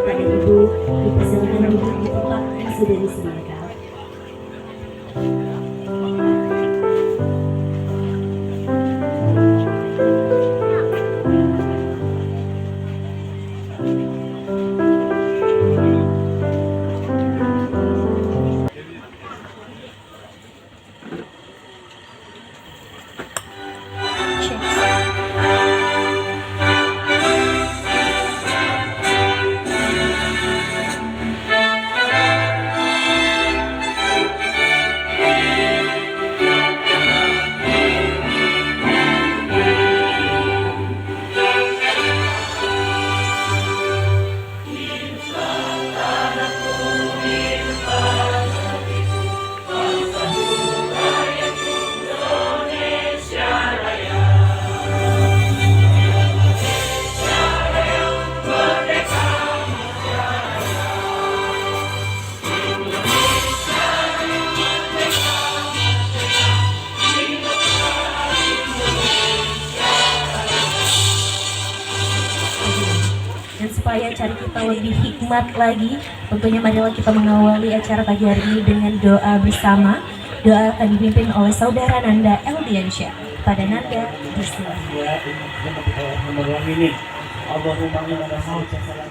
Bapak dan Ibu, dipersilakan duduk di tempat yang sudah disediakan. Dan supaya acara kita lebih hikmat lagi, tentunya marilah kita mengawali acara pagi hari ini dengan doa bersama. Doa akan dipimpin oleh Saudara Nanda Eldiansyah. Pada Nanda, bismillah.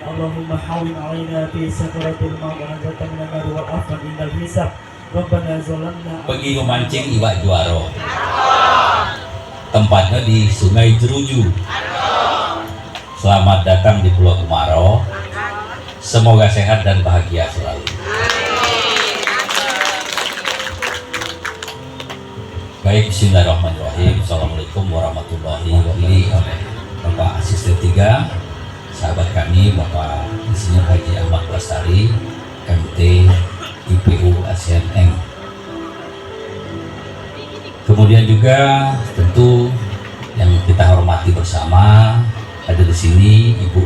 Allahumma hawwin 'alaina fi sakaratil maut wa najatan minan nar wal afwan indal hisab. Rabbana zalamna. Pergi memancing iwak juaro. Tempatnya di Sungai Jeruju. Selamat datang di Pulau Kumaro. Semoga sehat dan bahagia selalu. Baik, bismillahirrahmanirrahim. Assalamualaikum warahmatullahi wabarakatuh. Bapak Asisten 3, sahabat kami, Bapak Insinyur Haji Ahmad Lestari, MT IPU ASEAN Eng. Kemudian juga tentu yang kita hormati bersama, ada di sini Ibu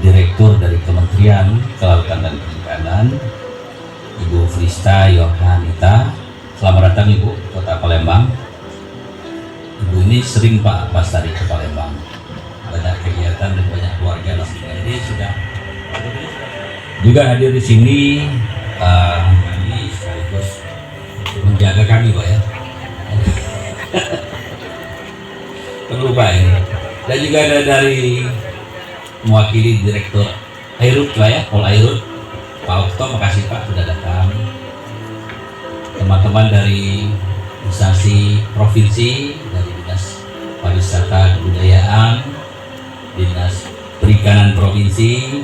Direktur dari Kementerian Kelautan dan Perikanan, Ibu Frista Yohanita. Selamat datang Ibu, Kota Palembang. Ibu ini sering Pak Lestari ke Palembang, banyak kegiatan dan banyak keluarga di sini. Jadi sudah juga hadir di sini kami sekaligus menjaga kami Pak ya. Perlu Pak ini. Dan juga ada dari mewakili Direktur Airut Pak ya, Pol Airut, Pak Okto, makasih Pak sudah datang. Teman-teman dari instansi provinsi, dari Dinas Pariwisata Kebudayaan, Dinas Perikanan Provinsi,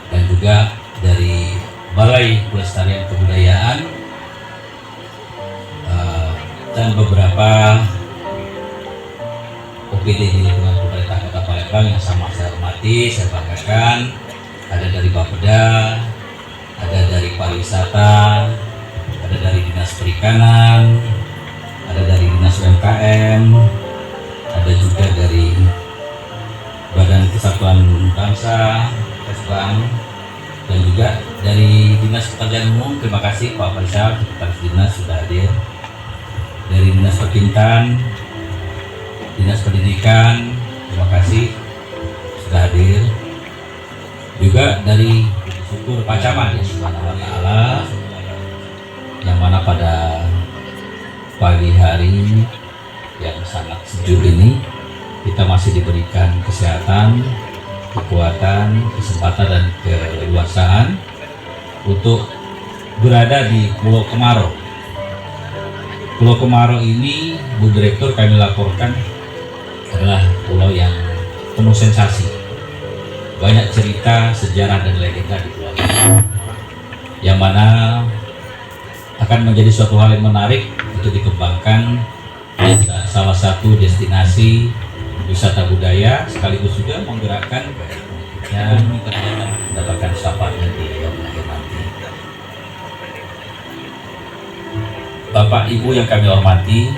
dan juga dari Balai Pelestarian Kebudayaan, dan beberapa OPD di lingkungan pemerintah Kota Palembang yang sama saya hormati, saya banggakan. Ada dari Bapeda, ada dari pariwisata, ada dari Dinas Perikanan, ada dari Dinas UMKM, ada juga dari Badan Kesatuan Bangsa, Kesbang, dan juga dari Dinas Pekerjaan Umum. Terima kasih Pak Faisal, Sekretaris Dinas sudah hadir. Dari Dinas Pertintan, Dinas Pendidikan, terima kasih sudah hadir. Juga dari syukur Pak Camat ya, Subhanahu wa Ta'ala, yang mana pada pagi hari yang sangat sejuk ini kita masih diberikan kesehatan, kekuatan, kesempatan dan keleluasaan untuk berada di Pulau Kumaro. Pulau Kumaro ini, Bu Direktur, kami laporkan adalah pulau yang penuh sensasi. Banyak cerita, sejarah, dan legenda di pulau ini, yang mana akan menjadi suatu hal yang menarik untuk dikembangkan salah satu destinasi wisata budaya, sekaligus juga menggerakkan yang mendapatkan syafaatnya di yang akhir nanti. Bapak Ibu yang kami hormati,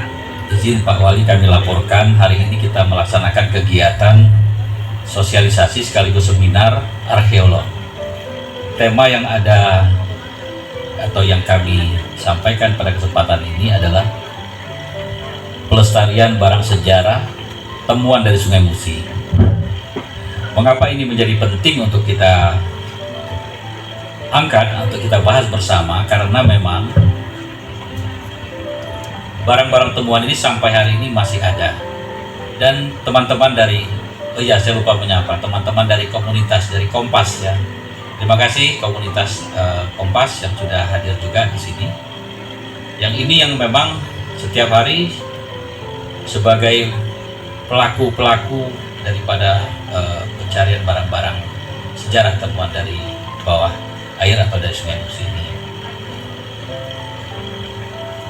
izin Pak Wali kami laporkan, hari ini kita melaksanakan kegiatan sosialisasi sekaligus seminar arkeolog. Tema yang ada atau yang kami sampaikan pada kesempatan ini adalah pelestarian barang sejarah temuan dari Sungai Musi. Mengapa ini menjadi penting untuk kita angkat, untuk kita bahas bersama? Karena memang barang-barang temuan ini sampai hari ini masih ada. Dan teman-teman dari, saya lupa menyapa, teman-teman dari komunitas, dari Kompas ya. Terima kasih komunitas Kompas yang sudah hadir juga di sini. Yang ini yang memang setiap hari sebagai pelaku-pelaku daripada pencarian barang-barang sejarah temuan dari bawah air atau dari Sungai Musi ini.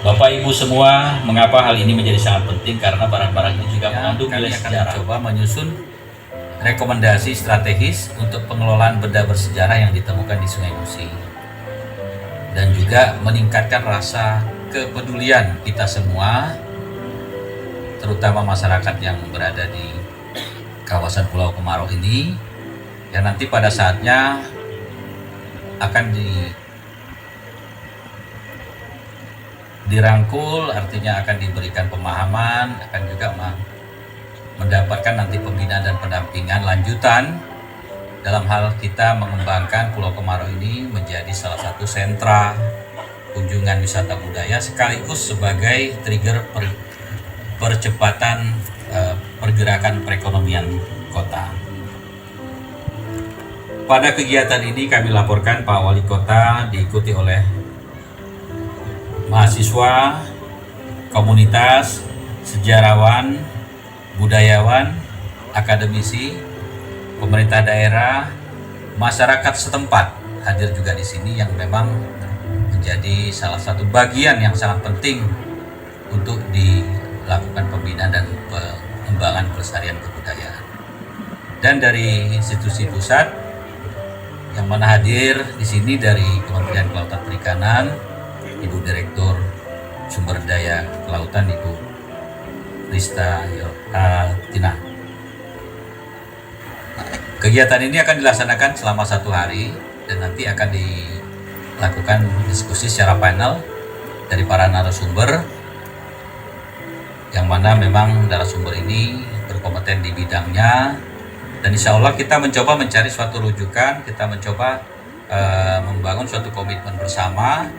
Bapak Ibu semua, mengapa hal ini menjadi sangat penting? Karena barang-barang ini juga mengandung nilai sejarah. Coba menyusun rekomendasi strategis untuk pengelolaan benda bersejarah yang ditemukan di Sungai Musi, dan juga meningkatkan rasa kepedulian kita semua, terutama masyarakat yang berada di kawasan Pulau Kemarau ini, yang nanti pada saatnya akan dirangkul, artinya akan diberikan pemahaman, akan juga mendapatkan nanti pembinaan dan pendampingan lanjutan dalam hal kita mengembangkan Pulau Kemarau ini menjadi salah satu sentra kunjungan wisata budaya, sekaligus sebagai trigger percepatan pergerakan perekonomian kota. Pada kegiatan ini kami laporkan Pak Wali Kota diikuti oleh mahasiswa, komunitas, sejarawan, budayawan, akademisi, pemerintah daerah, masyarakat setempat hadir juga di sini, yang memang menjadi salah satu bagian yang sangat penting untuk dilakukan pembinaan dan pengembangan pelestarian kebudayaan. Dan dari institusi pusat yang mana hadir di sini dari Kementerian Kelautan Perikanan, Ibu Direktur Sumber Daya Kelautan, Ibu Rista Tina. Kegiatan ini akan dilaksanakan selama 1 hari dan nanti akan dilakukan diskusi secara panel dari para narasumber, yang mana memang narasumber ini berkompeten di bidangnya, dan insya Allah kita mencoba mencari suatu rujukan, kita mencoba membangun suatu komitmen bersama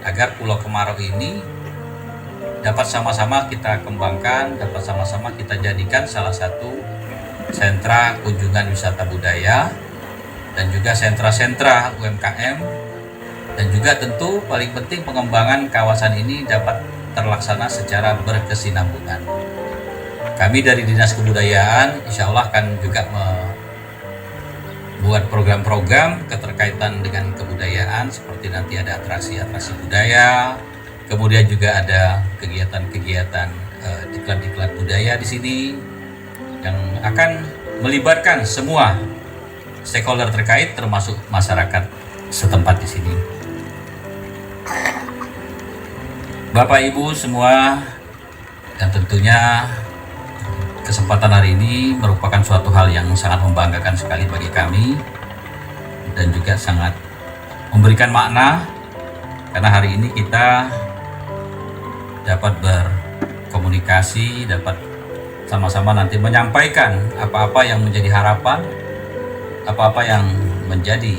agar Pulau Kemarau ini dapat sama-sama kita kembangkan, dapat sama-sama kita jadikan salah satu sentra kunjungan wisata budaya, dan juga sentra-sentra UMKM, dan juga tentu paling penting pengembangan kawasan ini dapat terlaksana secara berkesinambungan. Kami dari Dinas Kebudayaan insya Allah akan juga membuat program-program keterkaitan dengan kebudayaan, seperti nanti ada atraksi-atraksi budaya, kemudian juga ada kegiatan-kegiatan diklat-diklat budaya di sini yang akan melibatkan semua stakeholder terkait, termasuk masyarakat setempat di sini. Bapak Ibu semua, dan tentunya kesempatan hari ini merupakan suatu hal yang sangat membanggakan sekali bagi kami, dan juga sangat memberikan makna, karena hari ini kita dapat berkomunikasi, dapat sama-sama nanti menyampaikan apa-apa yang menjadi harapan, apa-apa yang menjadi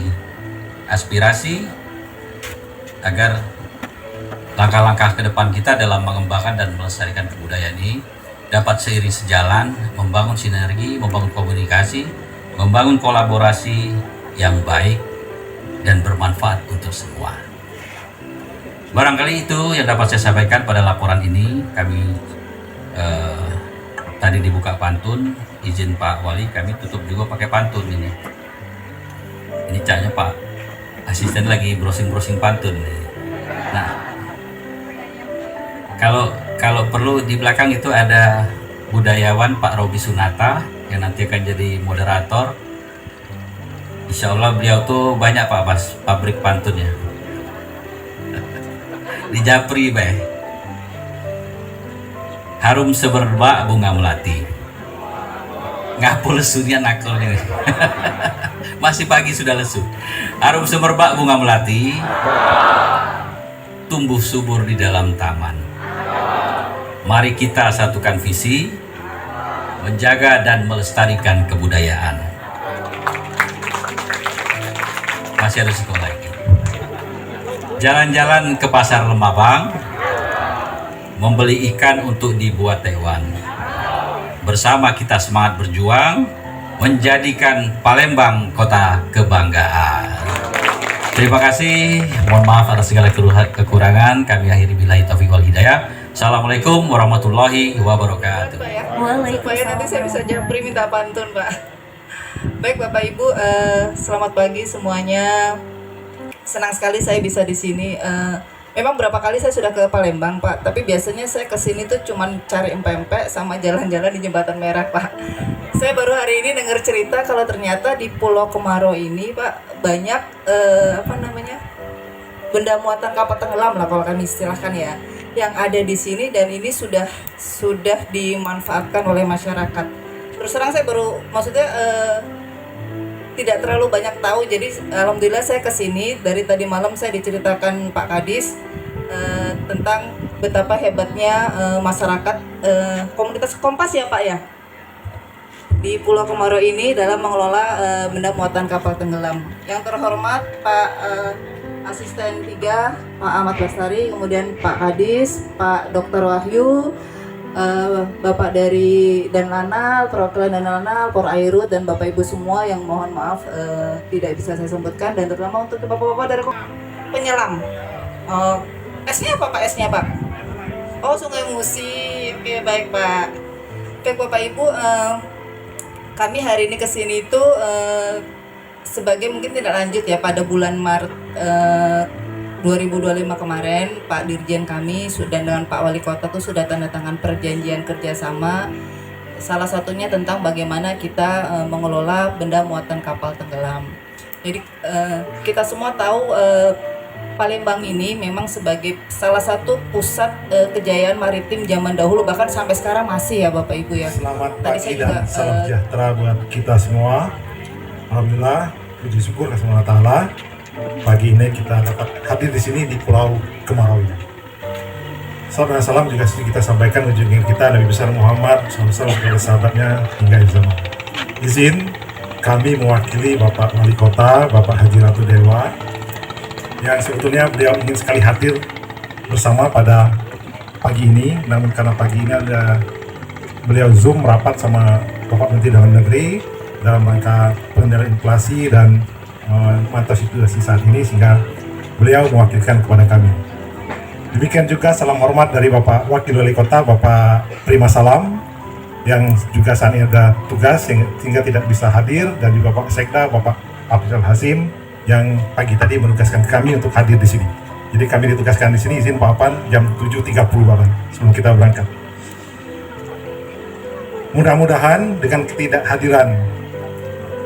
aspirasi, agar langkah-langkah ke depan kita dalam mengembangkan dan melestarikan kebudayaan ini dapat seiring sejalan, membangun sinergi, membangun komunikasi, membangun kolaborasi yang baik dan bermanfaat untuk semua. Barangkali itu yang dapat saya sampaikan pada laporan ini. Kami tadi dibuka pantun, izin Pak Wali, kami tutup juga pakai pantun ini. Ini caknya Pak asisten lagi browsing pantun. Nah, kalau perlu di belakang itu ada budayawan Pak Robi Sunata yang nanti akan jadi moderator. Insya Allah beliau tuh banyak Pak pabrik pantunnya. Di Japri Beh. Harum semerbak bunga melati. Ngapul lesunya nakalnya. Masih pagi sudah lesu. Harum semerbak bunga melati, tumbuh subur di dalam taman. Mari kita satukan visi, menjaga dan melestarikan kebudayaan. Masih ada sekolah lagi. Jalan-jalan ke pasar Lemabang, membeli ikan untuk dibuat tekwan. Bersama kita semangat berjuang, menjadikan Palembang kota kebanggaan. Terima kasih, mohon maaf atas segala kekurangan. Kami akhiri billahi taufiq wal hidayah. Assalamualaikum warahmatullahi wabarakatuh. Supaya nanti saya bisa japri minta pantun, Pak. Baik Bapak Ibu, selamat pagi semuanya. Senang sekali saya bisa di sini. Memang berapa kali saya sudah ke Palembang, Pak, tapi biasanya saya ke sini tuh cuman cari empek-empek sama jalan-jalan di Jembatan Merah, Pak. Saya baru hari ini dengar cerita kalau ternyata di Pulau Kemarau ini, Pak, banyak benda muatan kapal tenggelam lah kalau kami istilahkan ya, yang ada di sini, dan ini sudah dimanfaatkan oleh masyarakat. Terus terang saya baru tidak terlalu banyak tahu, jadi alhamdulillah saya kesini. Dari tadi malam saya diceritakan Pak Kadis tentang betapa hebatnya masyarakat komunitas Kompas ya Pak ya, di Pulau Kemarau ini dalam mengelola benda muatan kapal tenggelam. Yang terhormat Pak Asisten 3 Pak Ahmad Bastari, kemudian Pak Kadis, Pak Dr. Wahyu, Bapak dari Danlanal, perwakilan Danlanal, Por Airut, dan Bapak Ibu semua yang mohon maaf tidak bisa saya sebutkan, dan terutama untuk Bapak-Bapak dari penyelam. S-nya apa Pak? S-nya Pak? Oh, Sungai Musi. Oke, baik Pak. Oke Bapak Ibu, kami hari ini kesini itu sebagai mungkin tidak lanjut ya, pada bulan Maret 2025 kemarin Pak Dirjen kami sudah dengan Pak Wali Kota tuh sudah tanda tangan perjanjian kerjasama, salah satunya tentang bagaimana kita mengelola benda muatan kapal tenggelam. Jadi kita semua tahu Palembang ini memang sebagai salah satu pusat kejayaan maritim zaman dahulu, bahkan sampai sekarang masih ya Bapak Ibu ya. Selamat pagi dan salam sejahtera buat kita semua. Alhamdulillah, puji syukur kepada Allah Ta'ala. Pagi ini kita dapat hadir di sini di Pulau Kemarau ini. Salam dan salam juga kita sampaikan junjungan kita Nabi besar Muhammad SAW kepada sahabatnya hingga zaman. Izin kami mewakili Bapak Wali Kota, Bapak Haji Ratu Dewa, yang sebetulnya beliau ingin sekali hadir bersama pada pagi ini, namun karena pagi ini ada beliau Zoom merapat sama Bapak Menteri Dalam Negeri dalam rangka pengendalian inflasi dan memantau situasi saat ini, sehingga beliau mewakilkan kepada kami. Demikian juga salam hormat dari Bapak Wakil Wali Kota, Bapak Prima Salam, yang juga saat ini ada tugas sehingga tidak bisa hadir, dan juga Pak Sekda, Bapak Abdul Hasim, yang pagi tadi menugaskan kami untuk hadir di sini. Jadi kami ditugaskan di sini, izin Pak Apan jam 7.30 Bapak, sebelum kita berangkat. Mudah-mudahan dengan ketidakhadiran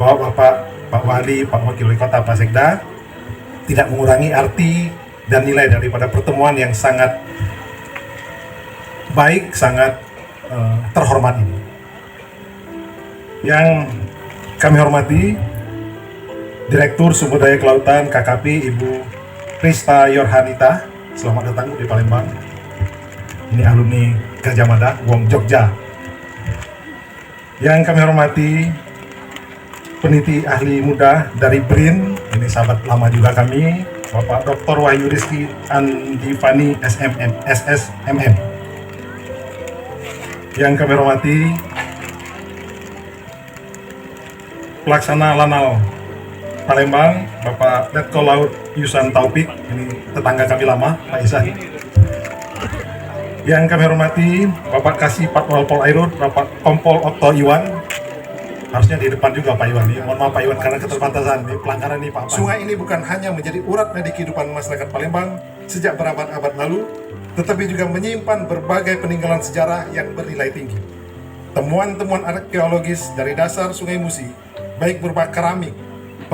Bapak Wali, Pak Wakil Wali Kota, Pak Sekda tidak mengurangi arti dan nilai daripada pertemuan yang sangat baik, sangat terhormat ini. Yang kami hormati Direktur Sumber Daya Kelautan KKP Ibu Krista Yorhanita, selamat datang di Palembang. Ini alumni Gajah Mada, Wong Jogja. Yang kami hormati peneliti ahli muda dari BRIN, ini sahabat lama juga kami, Bapak Dr. Wahyu Rizky Andivani SSMM. Yang kami hormati Pelaksana Lanal Palembang, Bapak Letkol Laut Yusan Taufik, ini tetangga kami lama, Pak Isa. Yang kami hormati Bapak Kasih Patwal Pol Airut, Bapak Kompol Okto Iwan. Harusnya di depan juga Pak Iwan. Mohon maaf Pak Iwan karena keterbatasan di pelanggaran nih Pak. Sungai ini bukan hanya menjadi urat nadi kehidupan masyarakat Palembang sejak berabad-abad lalu, tetapi juga menyimpan berbagai peninggalan sejarah yang bernilai tinggi. Temuan-temuan arkeologis dari dasar Sungai Musi, baik berupa keramik,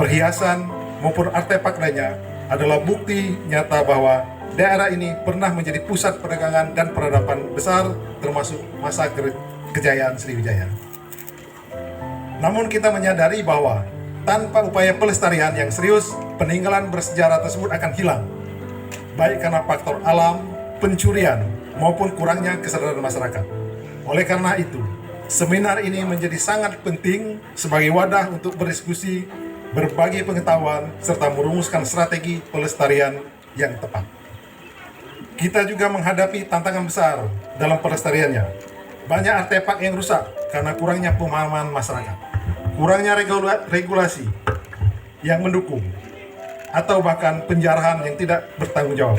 perhiasan, maupun artefak lainnya, adalah bukti nyata bahwa daerah ini pernah menjadi pusat perdagangan dan peradaban besar, termasuk masa kejayaan Sriwijaya. Namun kita menyadari bahwa tanpa upaya pelestarian yang serius, peninggalan bersejarah tersebut akan hilang, baik karena faktor alam, pencurian, maupun kurangnya kesadaran masyarakat. Oleh karena itu, seminar ini menjadi sangat penting sebagai wadah untuk berdiskusi berbagi pengetahuan, serta merumuskan strategi pelestarian yang tepat. Kita juga menghadapi tantangan besar dalam pelestariannya. Banyak artefak yang rusak karena kurangnya pemahaman masyarakat, kurangnya regulasi yang mendukung, atau bahkan penjarahan yang tidak bertanggung jawab.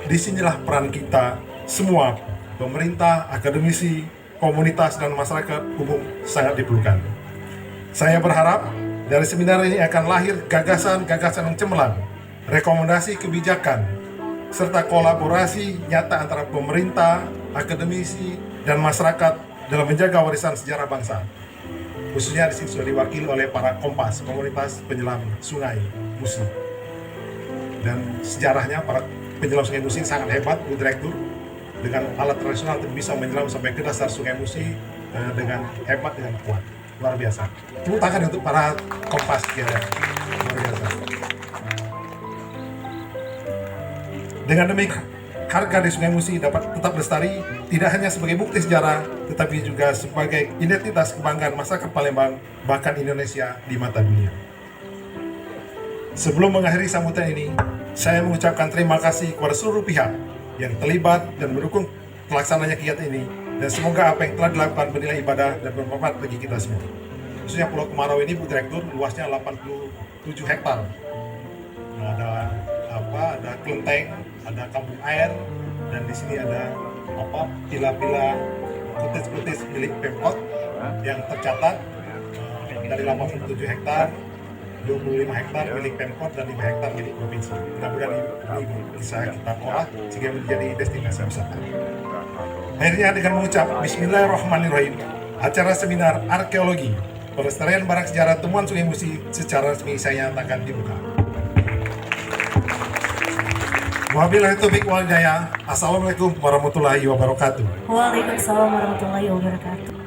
Disinilah peran kita semua, pemerintah, akademisi, komunitas, dan masyarakat umum sangat diperlukan. Saya berharap dari seminar ini akan lahir gagasan-gagasan yang cemerlang, rekomendasi kebijakan, serta kolaborasi nyata antara pemerintah, akademisi, dan masyarakat dalam menjaga warisan sejarah bangsa. Khususnya di sini sudah diwakili oleh para Kompas, komunitas penyelam sungai Musi. Dan sejarahnya para penyelam sungai Musi sangat hebat, Bu Direktur. Dengan alat tradisional bisa menyelam sampai ke dasar sungai Musi dengan hebat, dengan kuat. Luar biasa. Tepuk tangan untuk para Kompas ya. Luar biasa. Dengan demikian, harga di Sungai Musi dapat tetap lestari, tidak hanya sebagai bukti sejarah, tetapi juga sebagai identitas kebanggaan masyarakat Palembang, bahkan Indonesia di mata dunia. Sebelum mengakhiri sambutan ini, saya mengucapkan terima kasih kepada seluruh pihak yang terlibat dan mendukung pelaksananya kegiatan ini, dan semoga apa yang telah dilakukan bernilai ibadah dan bermanfaat bagi kita semua. Khususnya Pulau Kemarau ini, Bu Direktur, luasnya 87 hektar. Ada kelenteng, ada kampung air, dan di sini ada pila-pila kutis-kutis milik Pemkot yang tercatat dari 87 hektar, 25 hektar milik Pemkot dan 5 hektar milik provinsi. Mudah-mudahan ini bisa kita olah sehingga menjadi destinasi wisata. Akhirnya dengan mengucap Bismillahirrahmanirrahim, acara seminar arkeologi pelestarian barang sejarah temuan Sungai Musi secara resmi saya nyatakan dibuka. Wabillahi taufiq wal hidayah. Assalamualaikum warahmatullahi wabarakatuh. Waalaikumsalam warahmatullahi wabarakatuh.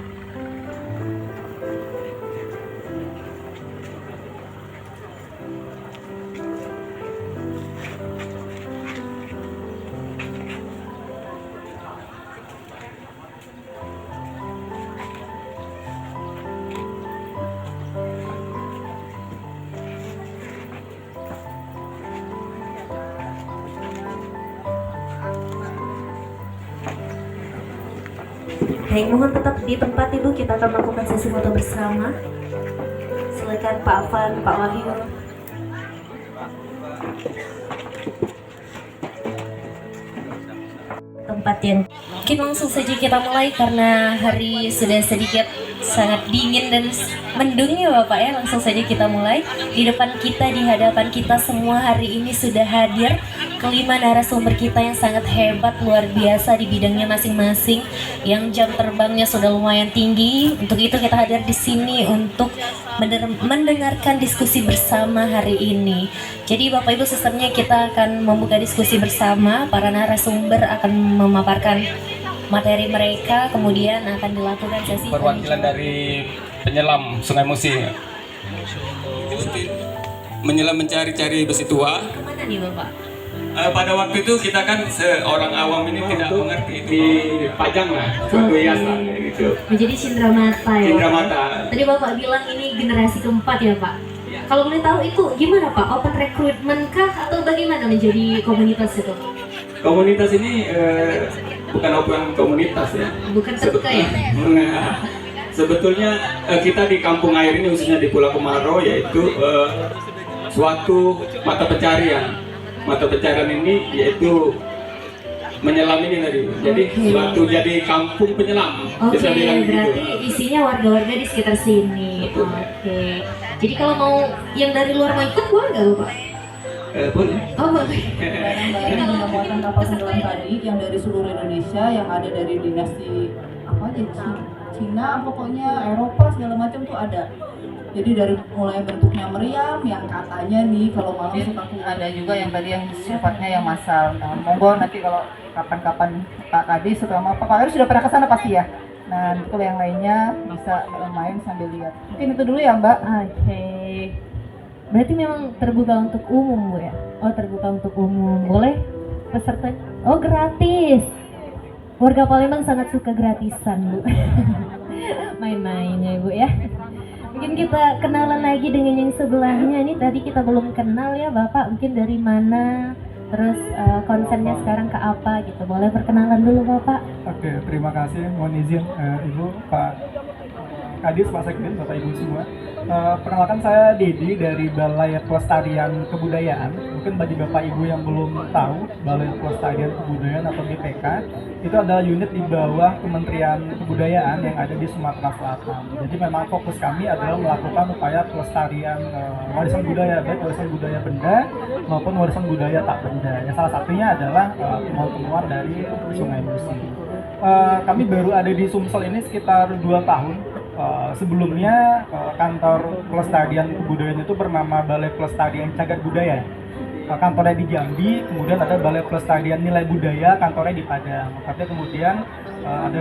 Baik, mohon tetap di tempat Ibu, kita akan melakukan sesi foto bersama. Silakan Pak Afan, Pak Wahyu. Tempat yang mungkin langsung saja kita mulai karena hari sudah sedikit sangat dingin dan mendung ya Bapak ya. Langsung saja kita mulai. Di depan kita, di hadapan kita semua hari ini sudah hadir kelima narasumber kita yang sangat hebat, luar biasa di bidangnya masing-masing, yang jam terbangnya sudah lumayan tinggi. Untuk itu kita hadir di sini untuk mendengarkan diskusi bersama hari ini. Jadi Bapak Ibu, sistemnya kita akan membuka diskusi bersama, para narasumber akan memaparkan materi mereka, kemudian akan dilakukan sesi perwakilan dari penyelam Sungai Musi. Menyelam mencari-cari besi tua. Kemana nih Bapak? Pada waktu itu kita kan seorang awam ini tidak mengerti itu dipajang lah, suatu hiasan gitu. Menjadi cindramata ya. Cindramata. Tadi Bapak bilang ini generasi keempat ya Pak. Kalau boleh tahu itu gimana Pak? Open recruitment kah atau bagaimana menjadi komunitas itu? Komunitas ini bukan open komunitas ya. Bukan terbuka ya? Sebetulnya kita di kampung air ini, khususnya di Pulau Kemarau, yaitu suatu mata pencarian. Mata pencarian ini yaitu menyelam ini tadi. Jadi suatu jadi kampung penyelam. Oke, Bisa bilang berarti gitu. isinya warga-warga di sekitar sini. Oke. Jadi kalau mau yang dari luar mau ikut boleh nggak Bapak? Boleh. Oh boleh. Barang-barang yang memuatan kapal selam tadi yang dari seluruh Indonesia, yang ada dari dinasti apa aja, Cina, pokoknya Eropa segala macam tuh ada. Jadi dari mulai bentuknya meriam yang katanya nih kalau malam suka ada juga yang tadi yang sifatnya yang massal. Nah, monggo nanti kalau kapan-kapan Pak Kadis sama Pak Kadis sudah pernah ke sana pasti ya. Nah, nanti kalau yang lainnya bisa main sambil lihat. Mungkin itu dulu ya Mbak. Oke. Berarti memang terbuka untuk umum Bu ya? Oh terbuka untuk umum. Boleh pesertanya? Oh gratis. Warga Palembang sangat suka gratisan Bu. Main-main ya Bu ya. Mungkin kita kenalan lagi dengan yang sebelahnya. Ini tadi kita belum kenal ya Bapak, mungkin dari mana, terus konsennya sekarang ke apa gitu. Boleh perkenalan dulu Bapak? Oke, terima kasih. Mohon izin Ibu, Pak Kadis, Pak Sekjen, Bapak Ibu semua. Perkenalkan saya Dedi dari Balai Pelestarian Kebudayaan. Mungkin bagi Bapak Ibu yang belum tahu, Balai Pelestarian Kebudayaan atau BPK itu adalah unit di bawah Kementerian Kebudayaan yang ada di Sumatera Selatan. Jadi memang fokus kami adalah melakukan upaya pelestarian warisan budaya, baik warisan budaya benda maupun warisan budaya tak benda. Yang salah satunya adalah temuan-temuan dari Sungai Musi. Kami baru ada di Sumsel ini sekitar 2 tahun. Sebelumnya kantor pelestarian kebudayaan itu bernama Balai Pelestarian Cagar Budaya. Kantornya di Jambi, kemudian ada Balai Pelestarian Nilai Budaya, kantornya di Padang. Tapi kemudian ada